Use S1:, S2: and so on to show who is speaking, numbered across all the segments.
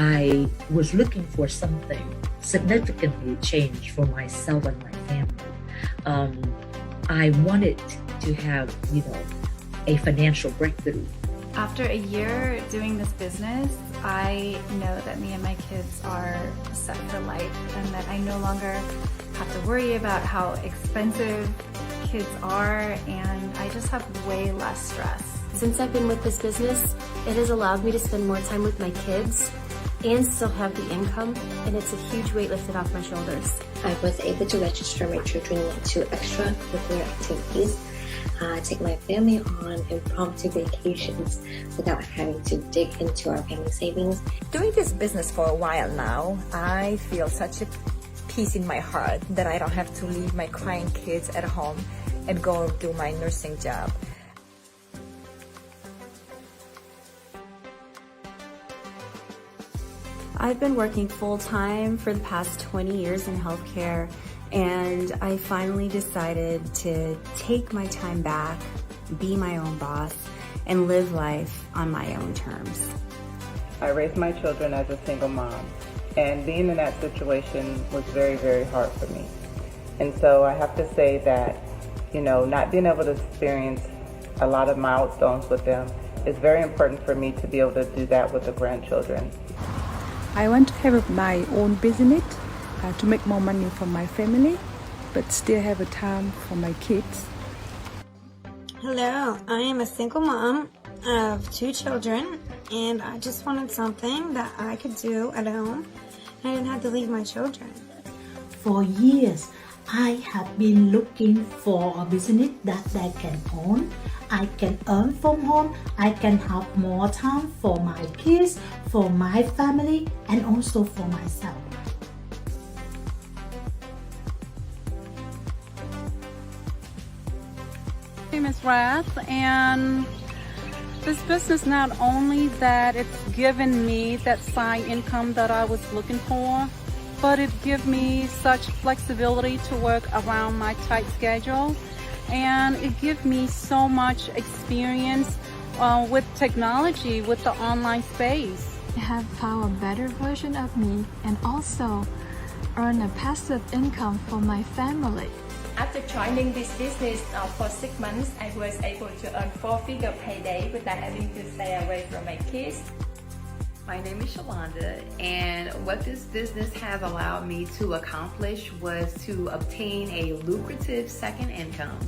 S1: I was looking for something significantly changed for myself and my family. Um, I wanted to have, a financial breakthrough.
S2: After a year doing this business, I know that me and my kids are set for life and that I no longer have to worry about how expensive kids are, and I just have way less stress.
S3: Since I've been with this business, it has allowed me to spend more time with my kids and still have the income, and it's a huge weight lifted off my shoulders.
S4: I was able to register my children into extracurricular activities, take my family on impromptu vacations without having to dig into our family savings.
S5: Doing this business for a while now, I feel such a peace in my heart that I don't have to leave my crying kids at home and go do my nursing job.
S3: I've been working full-time for the past 20 years in healthcare, and I finally decided to take my time back, be my own boss, and live life on my own terms.
S6: I raised my children as a single mom, and being in that situation was very, very hard for me. And so I have to say that, not being able to experience a lot of milestones with them is very important for me to be able to do that with the grandchildren.
S7: I want to have my own business to make more money for my family, but still have a time for my kids.
S8: Hello, I am a single mom of 2 children, and I just wanted something that I could do at home. I didn't have to leave my children.
S9: For years, I have been looking for a business that I can own. I can earn from home. I can have more time for my kids, for my family, and also for myself.
S10: My name is Rath, and this business, not only that it's given me that side income that I was looking for, but it gives me such flexibility to work around my tight schedule, and it gives me so much experience with technology, with the online space.
S2: I have found a better version of me and also earn a passive income for my family.
S11: After joining this business for 6 months, I was able to earn 4-figure payday without having to stay away from my kids.
S12: My name is Shalonda, and what this business has allowed me to accomplish was to obtain a lucrative second income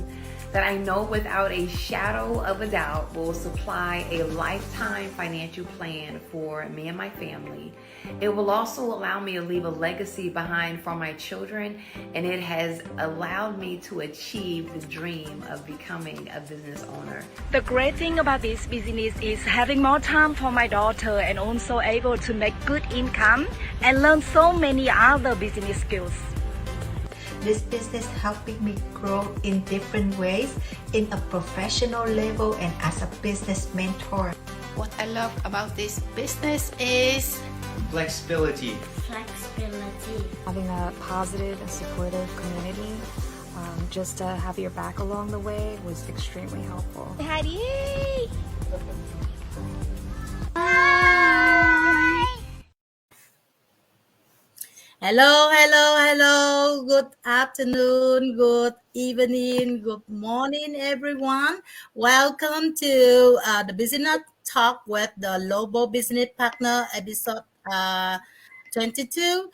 S12: that I know without a shadow of a doubt will supply a lifetime financial plan for me and my family. It will also allow me to leave a legacy behind for my children, and it has allowed me to achieve the dream of becoming a business owner.
S13: The great thing about this business is having more time for my daughter and also able to make good income and learn so many other business skills.
S14: This business helping me grow in different ways in a professional level and as a business mentor.
S15: What I love about this business is
S16: flexibility.
S3: Having a positive and supportive community, just to have your back along the way was extremely helpful.
S15: Heidi!
S9: Hello. Good afternoon, good evening, good morning, everyone. Welcome to the Business Talk with the Global Business Partner, episode 22.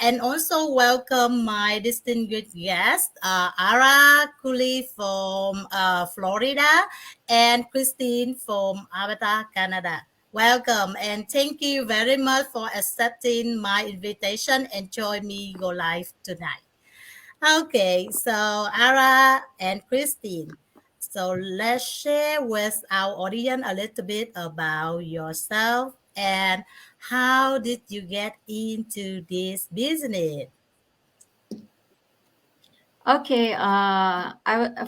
S9: And also welcome my distinguished guest, Ara Cooley from Florida and Christine from Alberta, Canada. Welcome and thank you very much for accepting my invitation and join me go live tonight. Okay, so Ara and Christine, so let's share with our audience a little bit about yourself and how did you get into this business?
S17: Okay,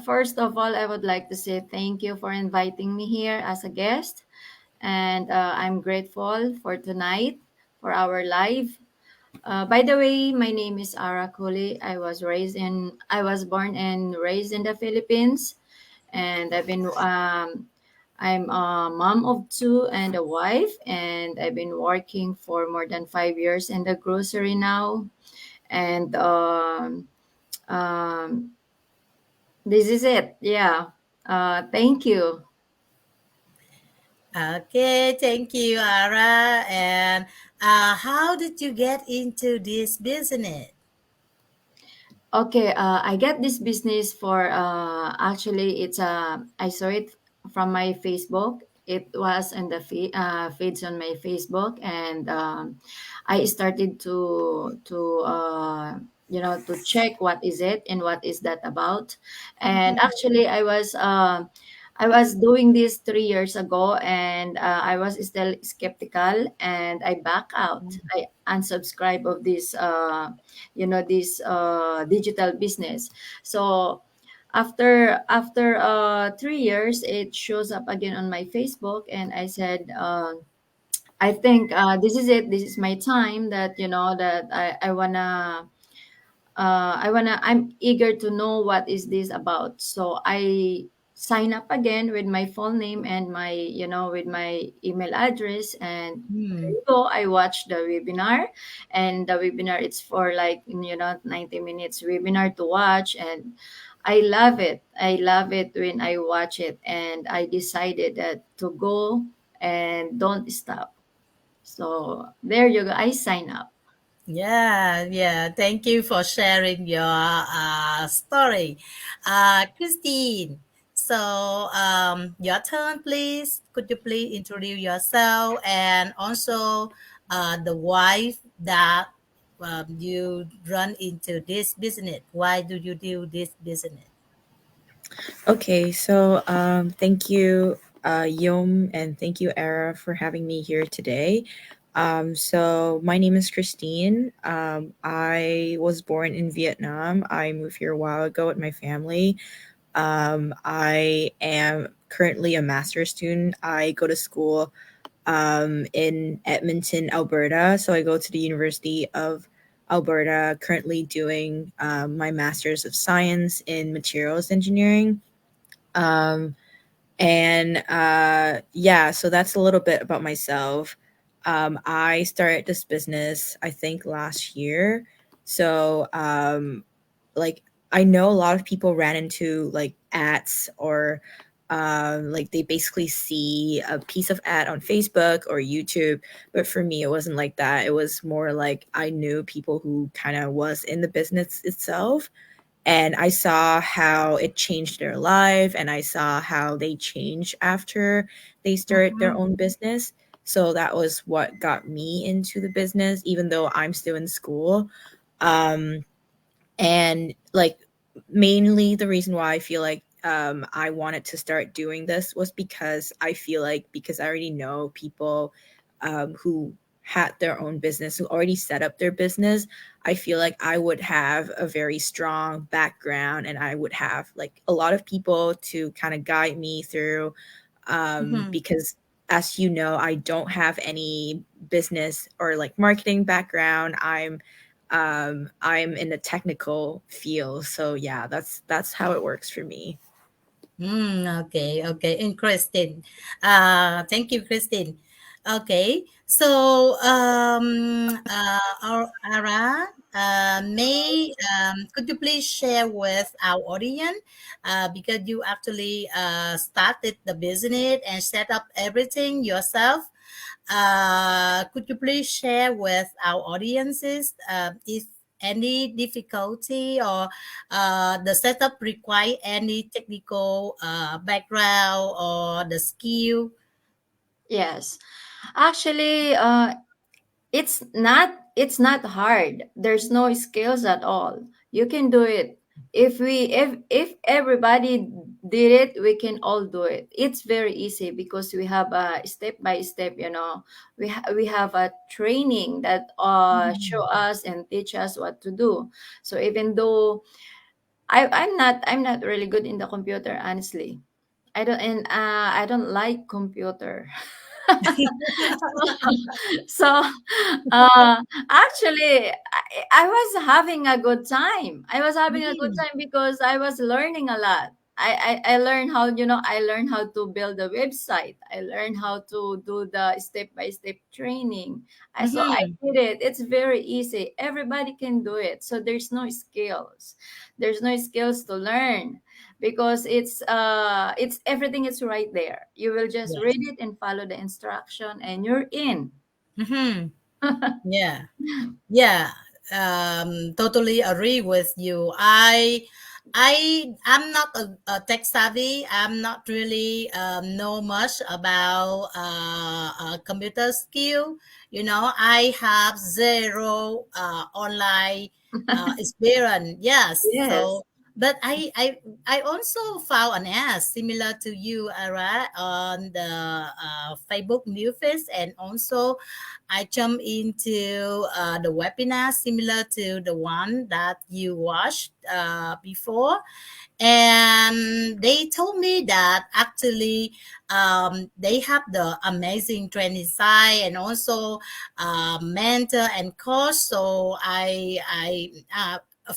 S17: first of all, I would like to say thank you for inviting me here as a guest. And I'm grateful for tonight, for our live. By the way, my name is Ara Cooley. I was born and raised in the Philippines, and I'm a mom of two and a wife, and I've been working for more than 5 years in the grocery now. And um, this is it. Yeah. Thank you.
S9: Okay, thank you, Ara. And how did you get into this business?
S17: Okay, I get this business for actually it's I saw it from my Facebook. It was in the feeds on my Facebook, and I started to check what is it and what is that about. And actually, I was doing this 3 years ago, and I was still skeptical, and I back out. I unsubscribe of this digital business. So after 3 years, it shows up again on my Facebook, and I said, I think this is it, this is my time, that that I'm eager to know what is this about. So I sign up again with my full name and my with my email address, and there
S9: Hmm.
S17: you go. I watched the webinar, and the webinar, it's for like 90 minutes webinar to watch, and I love it. I love it when I watch it, and I decided that to go and don't stop. So there you go. I sign up.
S9: Yeah, yeah. Thank you for sharing your story. Christine, so your turn, please. Could you please introduce yourself and also the wife that you run into this business? Why do you do this business?
S16: Okay, so thank you, Yom, and thank you, Era, for having me here today. So my name is Christine. I was born in Vietnam. I moved here a while ago with my family. I am currently a master's student. I go to school in Edmonton, Alberta. So I go to the University of Alberta, currently doing my master's of science in materials engineering. Um, and yeah, so that's a little bit about myself. I started this business, I think, last year. So, like, I know a lot of people ran into like ads or like they basically see a piece of ad on Facebook or YouTube. But for me, it wasn't like that. It was more like I knew people who kind of was in the business itself, and I saw how it changed their life, and I saw how they change after they start their own business. So that was what got me into the business, even though I'm still in school. Um, and like mainly the reason why I feel like I wanted to start doing this was because I feel like, because I already know people who had their own business, who already set up their business. I feel like I would have a very strong background, and I would have like a lot of people to kind of guide me through,
S9: Mhm.
S16: because as you know, I don't have any business or like marketing background. I'm in the technical field. So yeah, that's how it works for me.
S9: Okay, okay. And Christine, thank you, Christine. Okay, so our Ara, could you please share with our audience, because you actually started the business and set up everything yourself. Could you please share with our audiences if any difficulty or the setup require any technical background or the skill?
S17: Yes. Actually, it's not hard. There's no skills at all. You can do it. If everybody did it, we can all do it. It's very easy because we have a step by step, we have a training that show
S9: Mhm.
S17: us and teach us what to do. So even though I'm not really good in the computer, honestly. I don't like computer. So actually, I was having a good time. I was having a good
S9: Mm.
S17: time because I was learning a lot. I learned how, I learned how to build a website. I learned how to do the step by step training. I
S9: Mm-hmm.
S17: did it. It's very easy. Everybody can do it. So there's no skills. There's no skills to learn because it's everything is right there. You will just
S9: Yes.
S17: read it and follow the instruction and you're in.
S9: Mm-hmm. Yeah. Yeah, totally agree with you. I'm not a tech savvy. I'm not really know much about computer skill. I have zero online experience. Yes,
S17: Yes.
S9: so but I also found an ad similar to you, Ara, on the Facebook new face, and also I jump into the webinar similar to the one that you watched before, and they told me that actually they have the amazing training side and also mentor and coach. So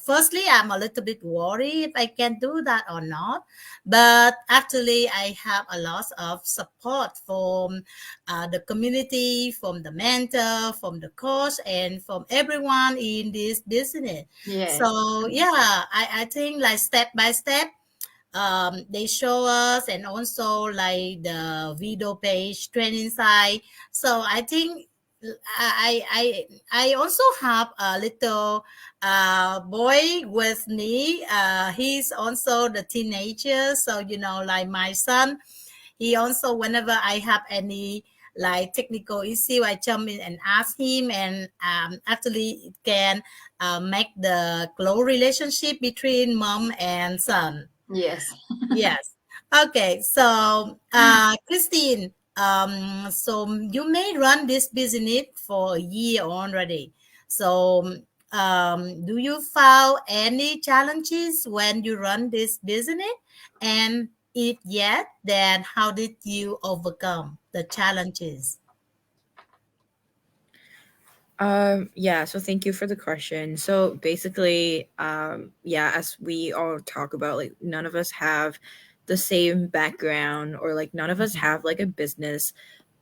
S9: firstly, I'm a little bit worried if I can do that or not, but actually I have a lot of support from the community, from the mentor, from the coach, and from everyone in this business.
S17: Yes.
S9: So yeah, I think like step by step, they show us, and also like the video page training site. So I think I also have a little boy with me. He's also the teenager, so like my son, he also, whenever I have any like technical issue, I jump in and ask him, and actually it can make the close relationship between mom and son.
S17: Yes.
S9: Yes. Okay. So, Christine, so you may run this business for a year already. So, do you found any challenges when you run this business? And if yet, then how did you overcome the challenges?
S16: Yeah, so thank you for the question. So basically, yeah, as we all talk about, like none of us have the same background, or like none of us have like a business,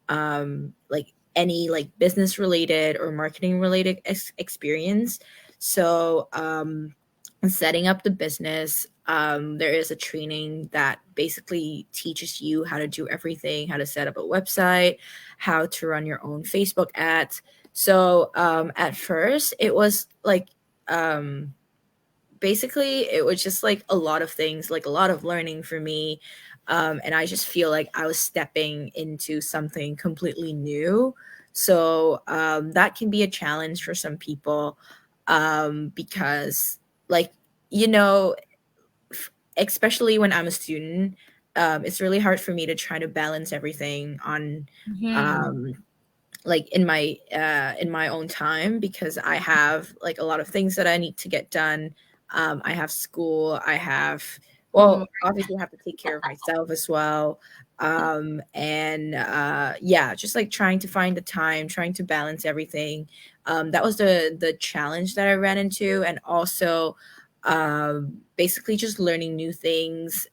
S16: like any like business related or marketing related experience. So setting up the business, there is a training that basically teaches you how to do everything, how to set up a website, how to run your own Facebook ads. So at first it was like, um basically it was just like a lot of things, like a lot of learning for me. And I just feel like I was stepping into something completely new. So that can be a challenge for some people, because like, you know especially when I'm a student, it's really hard for me to try to balance everything on,
S9: Mm-hmm.
S16: um, like in my own time, because I have like a lot of things that I need to get done. I have school. I have,
S17: Mm.
S16: well, obviously I have to take care of myself as well. And yeah, just like trying to find the time, trying to balance everything. That was the challenge that I ran into, and also basically just learning new things,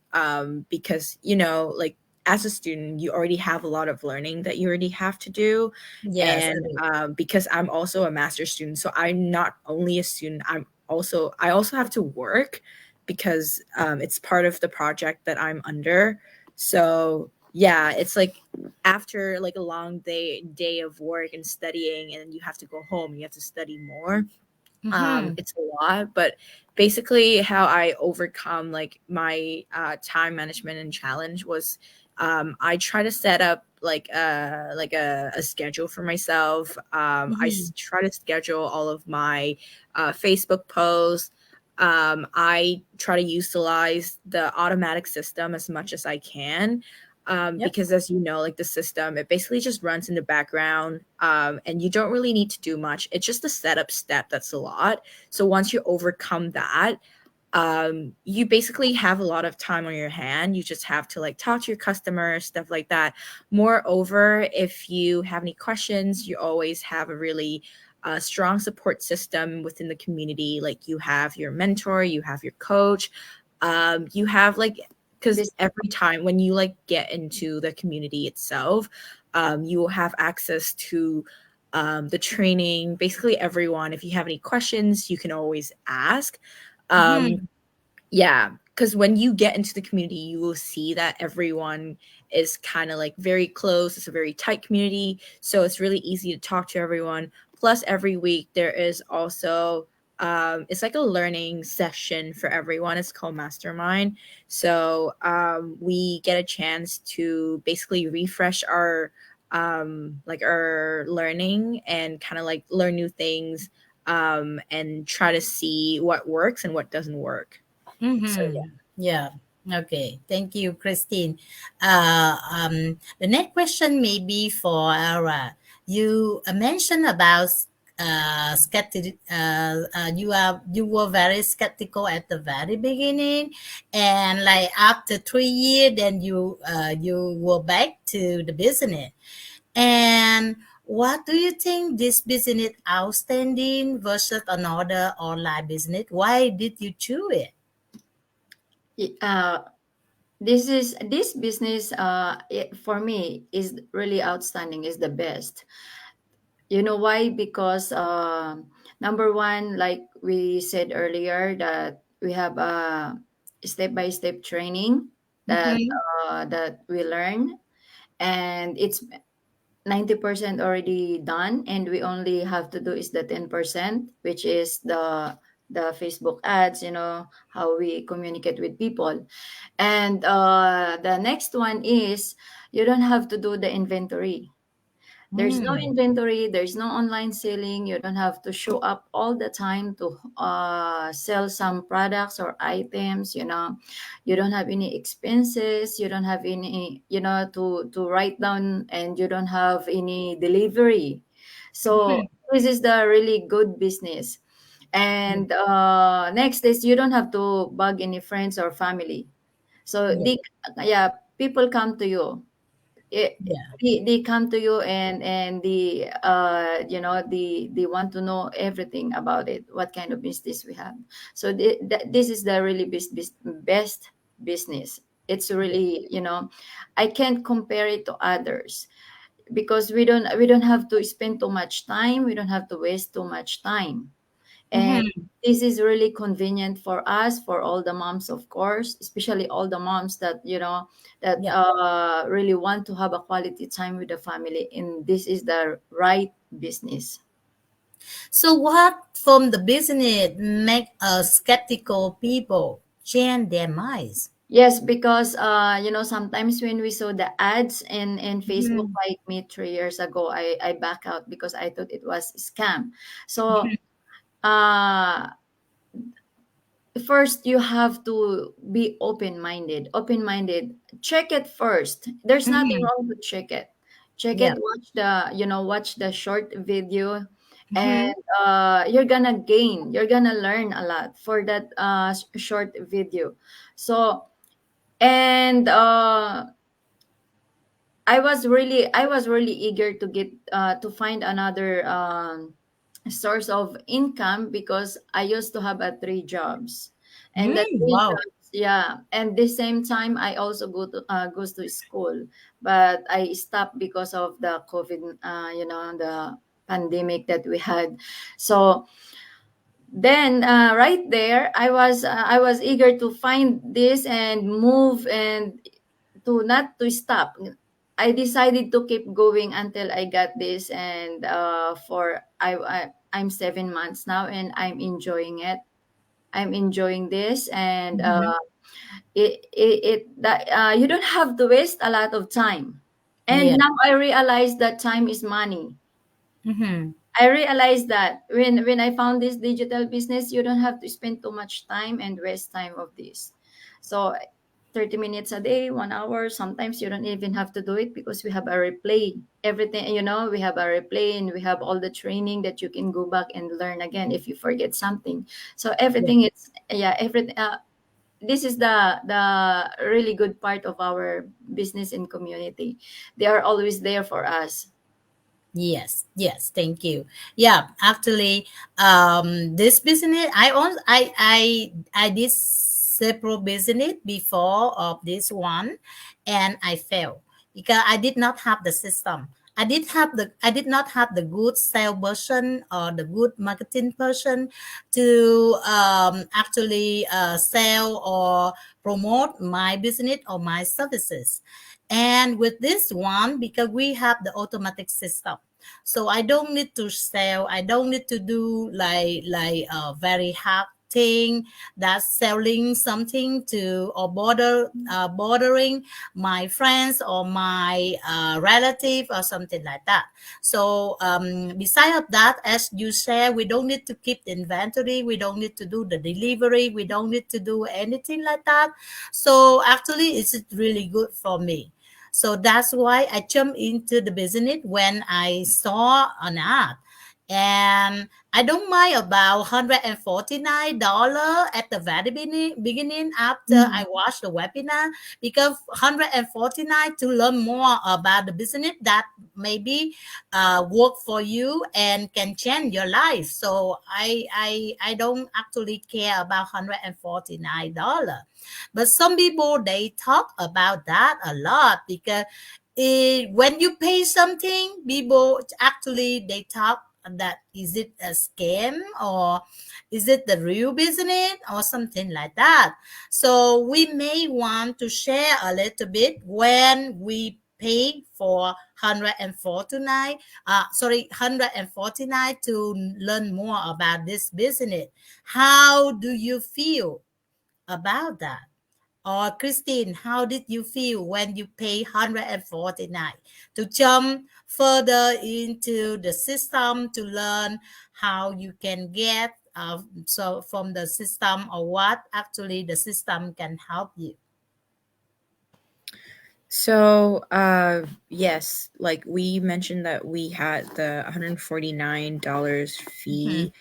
S16: because like as a student you already have a lot of learning that you already have to do.
S9: Yes, I
S16: And
S9: do.
S16: because I'm also a master's student, so I'm not only a student, I also have to work, because it's part of the project that I'm under. So yeah, it's like after like a long day of work and studying, and you have to go home, you have to study more.
S9: Mm-hmm.
S16: It's a lot, but basically how I overcome like my time management and challenge was, I try to set up like a schedule for myself.
S9: Mm-hmm.
S16: Try to schedule all of my Facebook posts. I try to utilize the automatic system as much as I can,
S9: Yep.
S16: because as you know, like the system, it basically just runs in the background, and you don't really need to do much. It's just the setup step that's a lot. So once you overcome that, you basically have a lot of time on your hand. You just have to like talk to your customers, stuff like that. Moreover, if you have any questions, you always have a really strong support system within the community. Like you have your mentor, you have your coach, you have like because
S17: This
S16: every time when you like get into the community itself, you will have access to the training. Basically, everyone. If you have any questions, you can always ask. Um,
S9: Mhm.
S16: yeah, because when you get into the community, you will see that everyone is kind of like very close. It's a very tight community, so it's really easy to talk to everyone. Plus, every week there is also it's like a learning session for everyone. It's called Mastermind. So we get a chance to basically refresh our like our learning and kind of like learn new things and try to see what works and what doesn't work. So yeah.
S9: Mm-hmm. Yeah. Okay. Thank you, Christine. The next question may be for Ara. You mentioned about you were very skeptical at the very beginning, and like after 3 years, then you were back to the business. And what do you think this business outstanding versus another online business? Why did you choose it?
S17: uh, this business for me is really outstanding, is the best. You know why? Because number one, like we said earlier, that we have a step by step training that
S9: Mm-hmm.
S17: that we learn, and it's 90% already done, and we only have to do is the 10%, which is the Facebook ads, how we communicate with people. And the next one is you don't have to do the inventory. There's no
S9: Mm.
S17: inventory, there's no online selling. You don't have to show up all the time to sell some products or items. You don't have any expenses, you don't have any, to write down, and you don't have any delivery. So
S9: Mhm.
S17: this is the really good business.
S9: Yeah.
S17: And next is you don't have to bug any friends or family. So
S9: Yeah.
S17: yeah, people come to you. it,
S9: Yeah.
S17: they come to you, and they want to know everything about it, what kind of business we have. So this is the really best business. It's really, I can't compare it to others, because we don't have to spend too much time, we don't have to waste too much time. And
S9: Mhm.
S17: this is really convenient for us, for all the moms, of course, especially all the moms that
S9: Yeah.
S17: really want to have a quality time with the family, and this is the right business.
S9: So what from the business make us skeptical people change their minds?
S17: Yes, because sometimes when we saw the ads in Facebook,
S9: Mhm.
S17: like me 3 years ago, I back out because I thought it was scam. So
S9: Mhm.
S17: uh first you have to be open minded. Check it first. There's nothing
S9: Mhm.
S17: wrong to check it,
S9: Yeah.
S17: watch the short video.
S9: Mhm.
S17: And you're gonna learn a lot for that short video. So, and I was really eager to get to find another source of income, because I used to have three jobs, and the
S9: Mm,
S17: three
S9: wow.
S17: jobs, yeah. And the same time, I also goes to school, but I stopped because of the COVID, the pandemic that we had. So then, right there, I was eager to find this and move, and to not to stop. I decided to keep going until I got this, and I'm 7 months now, and I'm enjoying it. I'm enjoying this, and
S9: Mhm.
S17: that you don't have to waste a lot of time. And
S9: Yeah.
S17: now I realize that time is money.
S9: Mhm.
S17: I realized that when I found this digital business, you don't have to spend too much time and waste time of this. So 30 minutes a day, 1 hour, sometimes you don't even have to do it, because we have a replay. Everything, we have a replay, and we have all the training that you can go back and learn again if you forget something. So
S9: Yeah.
S17: everything is, yeah, everything. This is the really good part of our business and community. They are always there for us.
S9: Yes, yes, thank you. Yeah, actually, this business, I did several business before of this one, and I failed because I did not have the system. I did not have the good sales person or the good marketing person to actually sell or promote my business or my services. And with this one, because we have the automatic system, so I don't need to sell. I don't need to do like a very hard thing that's selling something to or bothering my friends or my relative or something like that. So beside of that, as you share, we don't need to keep the inventory. We don't need to do the delivery. We don't need to do anything like that. So actually, it's really good for me. So that's why I jumped into the business when I saw an ad. And I don't mind about $149 at the very beginning after I watched the webinar, because 149 to learn more about the business that maybe work for you and can change your life. So I don't actually care about $149. But some people they talk about that a lot because when you pay something, people actually they talk that is it a scam or is it the real business or something like that. So we may want to share a little bit when we pay for 149 149 to learn more about this business. How do you feel about that? Or Christine, how did you feel when you pay 149 to jump further into the system to learn how you can get so from the system or what actually the system can help you?
S16: So, yes, like we mentioned that we had the $149
S9: Mm-hmm.
S16: fee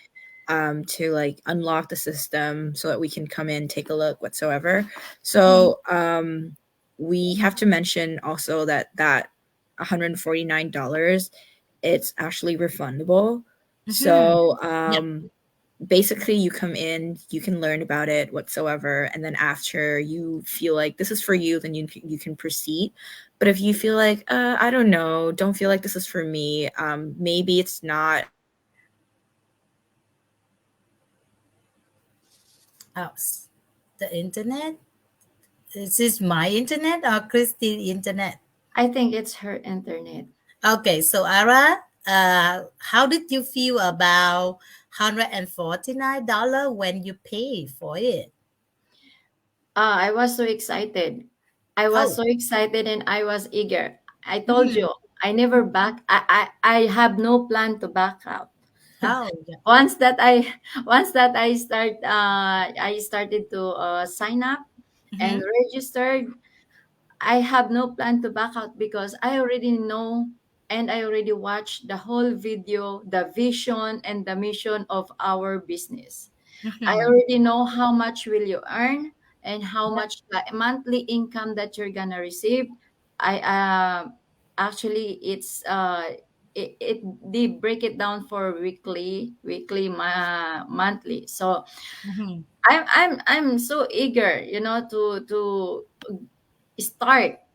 S16: to like unlock the system so that we can come in, take a look, whatsoever.
S9: Mm-hmm.
S16: So, we have to mention also that $149, it's actually refundable.
S9: Mm-hmm.
S16: So,
S9: Yep.
S16: basically you come in, you can learn about it whatsoever, and then after you feel like this is for you, then you can proceed. But if you feel like I don't know, don't feel like this is for me, maybe it's not.
S9: Oh, the internet? Is this my internet or Christine internet?
S17: I think it's her internet.
S9: Okay, so Ara, how did you feel about $149 when you pay for it?
S17: I was so excited. I was
S9: Oh,
S17: so excited and I was eager. I told
S9: mhm.
S17: you, I never back. I have no plan to back out.
S9: Oh, yeah.
S17: once that I once that I started to sign up and
S9: Mhm.
S17: registered. I have no plan to back out because I already know and I already watched the whole video, the vision and the mission of our business. I
S9: Mhm.
S17: already know how much will you earn and how
S9: Yep.
S17: much the monthly income that you're gonna receive. I actually it they break it down for weekly, monthly. So
S9: Mhm.
S17: I'm so eager,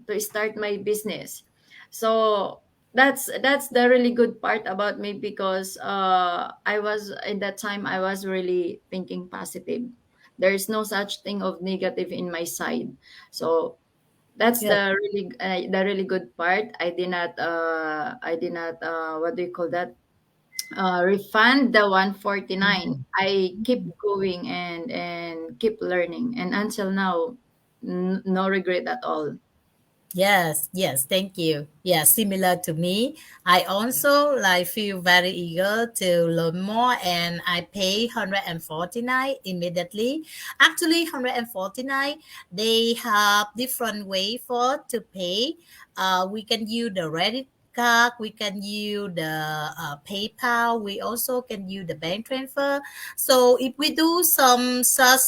S17: to start my business. So that's the really good part about me because I was in that time I was really thinking positive. There is no such thing of negative in my side. So that's
S9: Yes.
S17: the really good part. I did not what do you call that, refund the 149.
S9: Mhm.
S17: I keep going and keep learning, and until now, no regret at all.
S9: Yes, yes, thank you. Yeah, similar to me. I also like feel very eager to learn more and I pay 149 immediately. Actually 149 they have different way for to pay. We can use the credit card, we can use the PayPal, we also can use the bank transfer. So if we do some such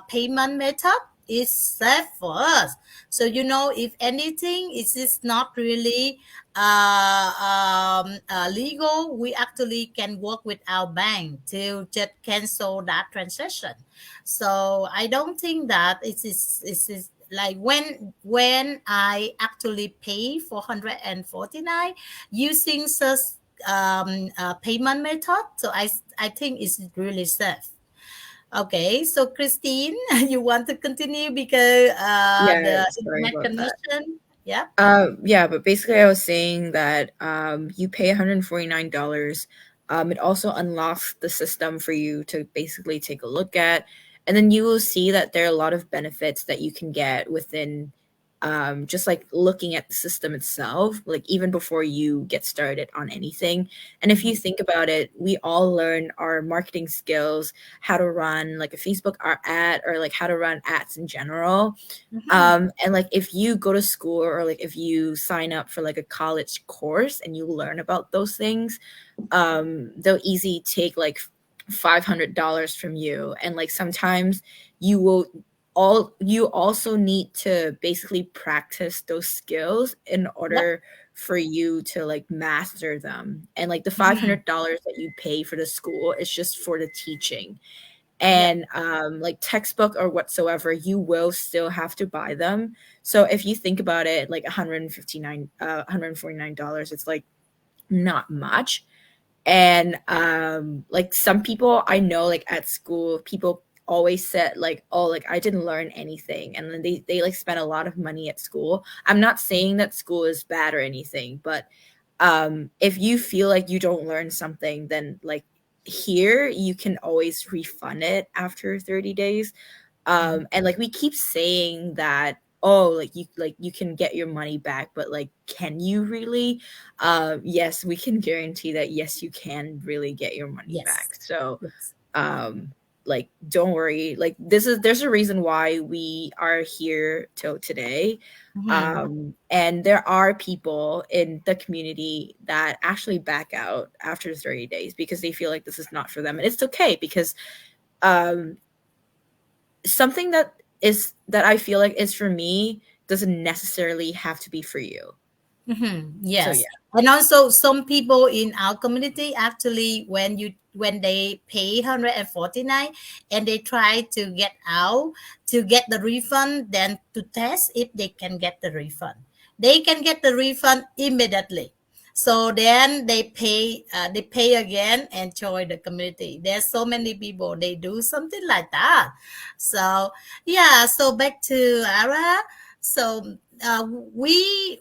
S9: payment method, is safe for us. So if anything is not really legal, we actually can work with our bank to just cancel that transaction. So I don't think that it is like when I actually pay for 149 using such payment method. So I think it's really safe. Okay, so Christine, you want to continue because
S16: Yeah,
S9: the
S16: sorry
S9: internet
S16: about that.
S9: connection. Yeah.
S16: Yeah, but basically, I was saying that you pay $149. It also unlocks the system for you to basically take a look at, and then you will see that there are a lot of benefits that you can get within just like looking at the system itself, like even before you get started on anything. And if you think about it, we all learn our marketing skills, how to run like a Facebook ad or like how to run ads in general. And like if you go to school or like if you sign up for like a college course and you learn about those things, they'll easy take like $500 from you. And like sometimes you will you also need to basically practice those skills in
S9: Yep.
S16: order for you to like master them. And like the
S9: Mhm.
S16: $500 that you pay for the school is just for the teaching.
S9: Yep.
S16: And like textbook or whatsoever, you will still have to buy them. So if you think about it, like 159 $149, it's like not much. And like some people I know, like at school, people always said like, oh, like I didn't learn anything, and then they like spent a lot of money at school. I'm not saying that school is bad or anything, but if you feel like you don't learn something, then like here you can always refund it after 30 days. And like we keep saying that, oh, like you can get your money back, but like can you really? Yes, we can guarantee that, yes, you can really get your money
S9: Yes.
S16: back. So
S9: Yes.
S16: um like don't worry, like there's a reason why we are here till today.
S9: Mhm.
S16: And there are people in the community that actually back out after 30 days because they feel like this is not for them, and it's okay because um something that I feel like is for me doesn't necessarily have to be for you. So
S9: Yes,
S16: yeah.
S9: and also some people in our community actually, when they pay 149 and they try to get out to get the refund, then to test if they can get the refund, they can get the refund immediately. So then they pay again and join the community. There's so many people they do something like that. So yeah, so back to Ara. So we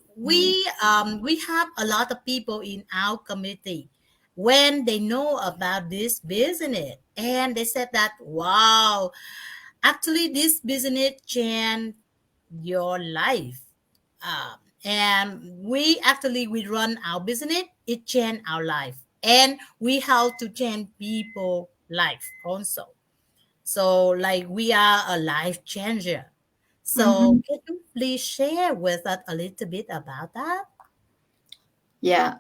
S9: have a lot of people in our community when they know about this business, and they said that, wow, actually this business changed your life. And we run our business, it changed our life, and we help to change people life also. So like we are a life changer. So
S17: Mm-hmm.
S9: can you please share with us a little bit about that?
S17: Yeah.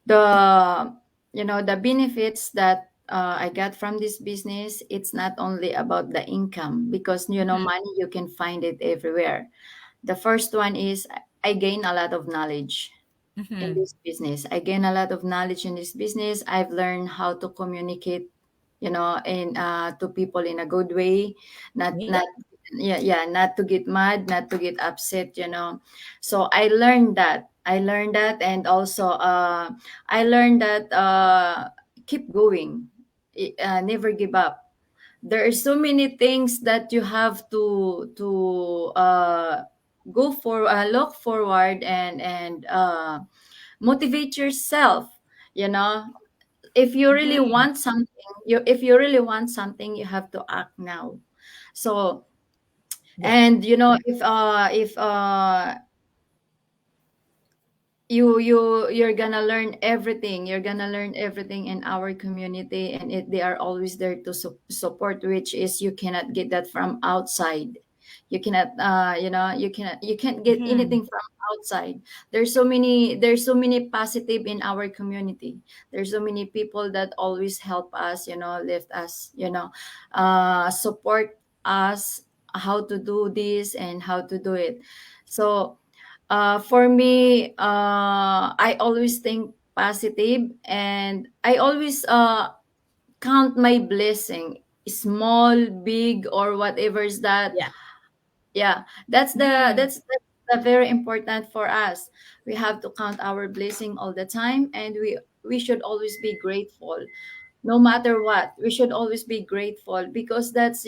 S17: The the benefits that I got from this business, it's not only about the income, because money, you can find it everywhere. The first one is I gain a lot of knowledge in
S9: Mm-hmm.
S17: this business. I gain a lot of knowledge in this business. I've learned how to communicate, in to people in a good way,
S9: Yeah.
S17: not yeah, not to get mad, not to get upset. So I learned that. And also I learned that keep going, never give up. There are so many things that you have to go for, look forward, and motivate yourself. you know if you really
S9: Mm-hmm.
S17: want something, you have to act now. So,
S9: Yeah.
S17: and if you're gonna learn everything, in our community, and they are always there to support, which is you cannot get that from outside. You cannot you can't get
S9: Mm-hmm.
S17: anything from outside. There's so many positive in our community. There's so many people that always help us, lift us, support us, how to do this and how to do it. So for me, I always think positive, and I always count my blessing, small, big, or whatever is that.
S1: Yeah.
S17: Yeah, that's the
S1: Mhm.
S17: that's the very important for us. We have to count our blessing all the time, and we should always be grateful, no matter what. We should always be grateful, because that's,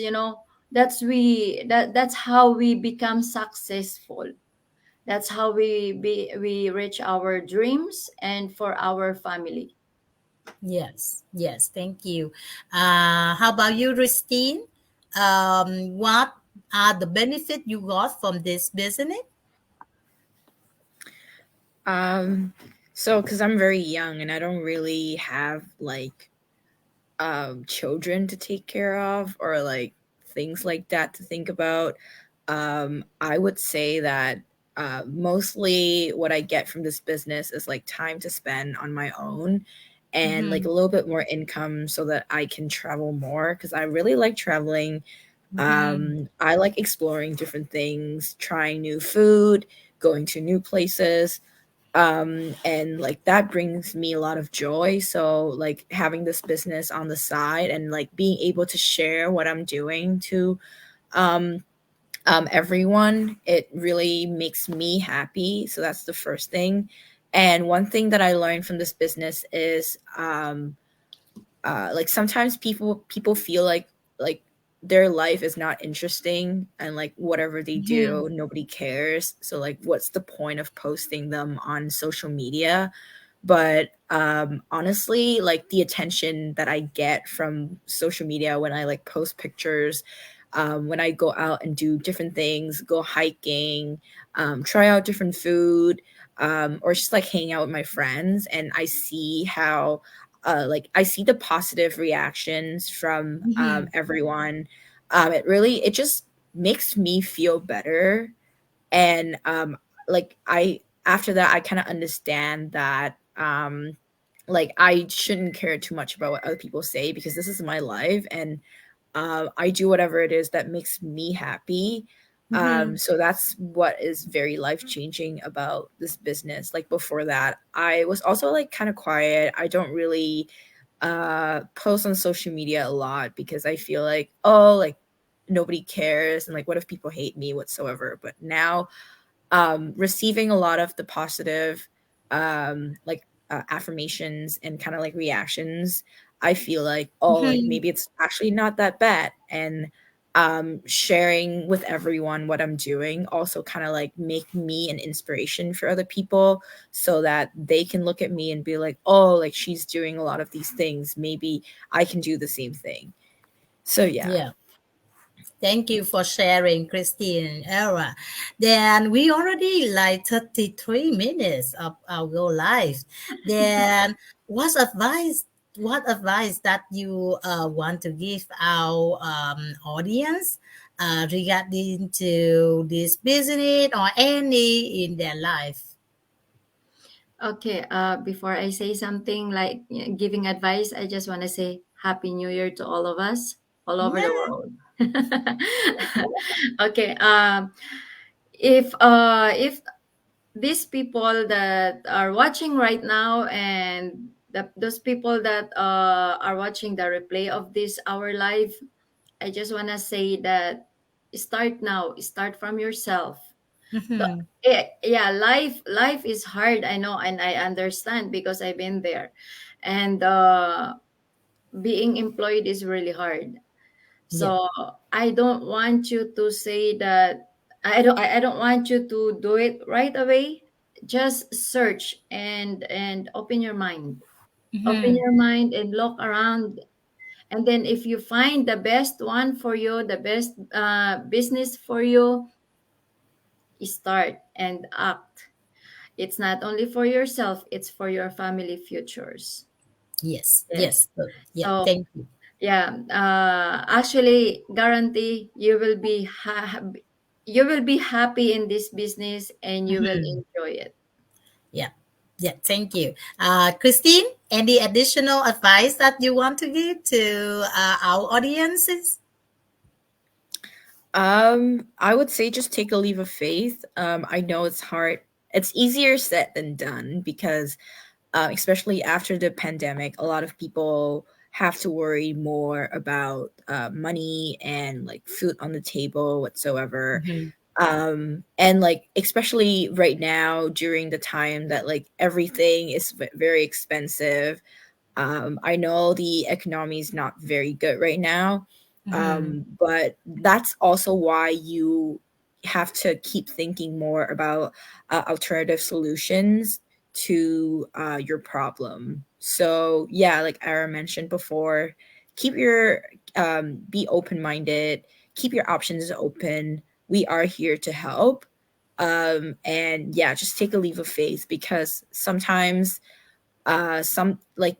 S17: that's how we become successful. That's how we reach our dreams and for our family.
S9: Yes, yes, thank you. How about you, Christine? What are the benefit you got from this business?
S16: Um, so because I'm very young and I don't really have like children to take care of or like things like that to think about, I would say that mostly what I get from this business is like time to spend on my own and like
S9: Mm-hmm.
S16: a little bit more income so that I can travel more because I really like traveling.
S9: Mm-hmm.
S16: I like exploring different things, trying new food, going to new places, and like that brings me a lot of joy. So like having this business on the side and like being able to share what I'm doing to um everyone, it really makes me happy. So that's the first thing. And one thing that I learned from this business is like sometimes people feel like their life is not interesting and like whatever they
S9: Mm-hmm.
S16: do nobody cares, so like what's the point of posting them on social media. But honestly, like the attention that I get from social media when I like post pictures, when I go out and do different things, go hiking, try out different food, or just like hang out with my friends, and I see how like I see the positive reactions from
S9: Mm-hmm.
S16: everyone. It just makes me feel better. And like I after that I kind of understand that like I shouldn't care too much about what other people say because this is my life, and I do whatever it is that makes me happy.
S9: Mm-hmm.
S16: So that's what is very life changing about this business. Like before that, I was also like kind of quiet. I don't really post on social media a lot because I feel like, oh, like nobody cares and like what if people hate me whatsoever. But now receiving a lot of the positive like affirmations and kind of like reactions, I feel like, oh, like
S9: Mm-hmm.
S16: maybe it's actually not that bad. And sharing with everyone what I'm doing also kind of like make me an inspiration for other people so that they can look at me and be like, oh, like she's doing a lot of these things, maybe I can do the same thing. So yeah.
S9: Yeah. Thank you for sharing, Christine and Era. Then we already like 33 minutes of our go live. Then what advice that you want to give our audience regarding to this business or any in their life?
S17: Okay, before I say something like giving advice, I just want to say Happy New Year to all of us, all over the
S9: Yeah.
S17: world. Okay, if these people that are watching right now, and those people that are watching the replay of this our live, I just want to say that start now, start from yourself.
S9: Mm-hmm.
S17: Yeah, life is hard, I know, and I understand because I've been there. And being employed is really hard.
S9: Yeah.
S17: So I don't want you to say that, I don't want you to do it right away. Just search and open your mind. Open
S9: Mm-hmm.
S17: your mind and look around, and then if you find the best one for you, the best business for you, start and act. It's not only for yourself, it's for your family futures.
S9: Yes.
S17: Yes.
S9: Yes. Yeah.
S17: So
S9: Thank you.
S17: yeah, actually guarantee you will be happy in this business and you will
S9: Mhm.
S17: enjoy it.
S9: Yeah. Yeah. Thank you. Christine, any additional advice that you want to give to our audiences?
S16: I would say just take a leap of faith. I know it's hard. It's easier said than done because, especially after the pandemic, a lot of people have to worry more about money and like food on the table whatsoever.
S1: Mhm.
S16: And like especially right now during the time that like everything is very expensive. I know the economy is not very good right now,
S1: Mhm.
S16: but that's also why you have to keep thinking more about alternative solutions to your problem. So yeah, like Ara mentioned before, keep your be open minded, keep your options open. We are here to help. And yeah, just take a leap of faith because sometimes some like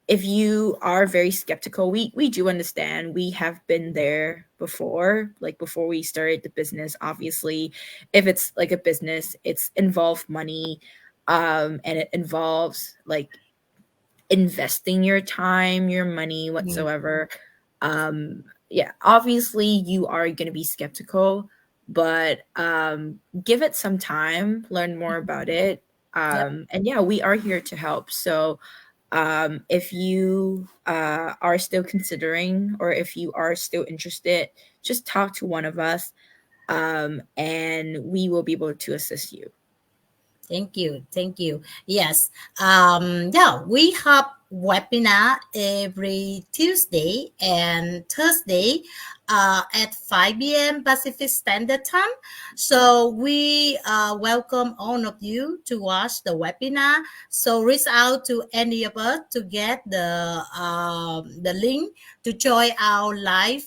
S16: if you are very skeptical, we do understand. We have been there before, like before we started the business. Obviously, if it's like a business, it's involved money, and it involves like investing your time, your money,
S1: Mhm.
S16: whatsoever. Yeah, obviously you are going to be skeptical, but give it some time, learn more about it.
S1: Yep.
S16: And yeah, we are here to help. So if you are still considering or if you are still interested, just talk to one of us, and we will be able to assist you.
S9: Thank you. Thank you. Yes. Yeah, we have webinar every Tuesday and Thursday at 5 p.m. Pacific Standard Time. So we welcome all of you to watch the webinar. So reach out to any of us to get the link to join our live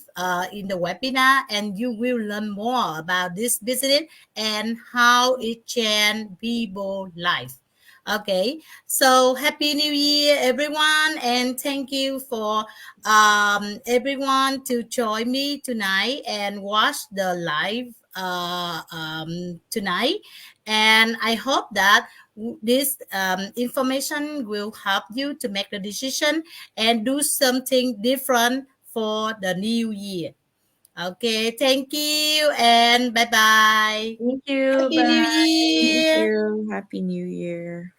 S9: in the webinar, and you will learn more about this business and how it can people life. Okay, so happy new year everyone, and thank you for everyone to join me tonight and watch the live tonight. And I hope that this information will help you to make the decision and do something different for the new year. Okay, thank you and bye bye.
S17: Thank you.
S9: Happy New
S17: Bye.
S16: Thank
S9: Year.
S16: you. Happy New Year.